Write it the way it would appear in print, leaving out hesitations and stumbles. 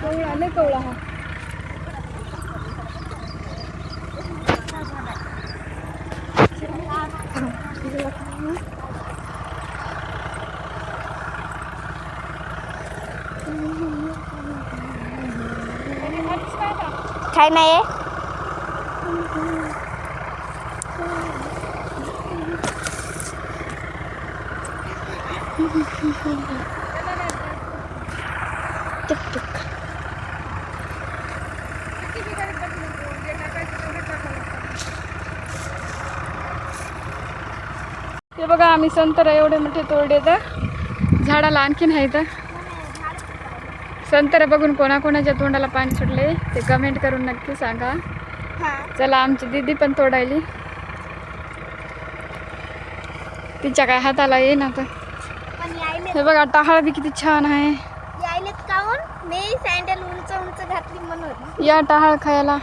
कवळा लय कवळा हा. काय नाही ते बघा आम्ही संत्रा एवढे मोठे तोडले तर झाडाला आणखीन आहे तर संत्रा बघून कोणाकोणाच्या तोंडाला पाणी सुटले ते कमेंट करून नक्की सांगा. चला आमची दीदी पण तोडायली, तिच्या काय हाताला येईन आता. हे बघा टहाळ बी किती छान आहे. यायलेत काऊन मी सँडल उंच उंच घातली म्हणून या टहाळ खायला.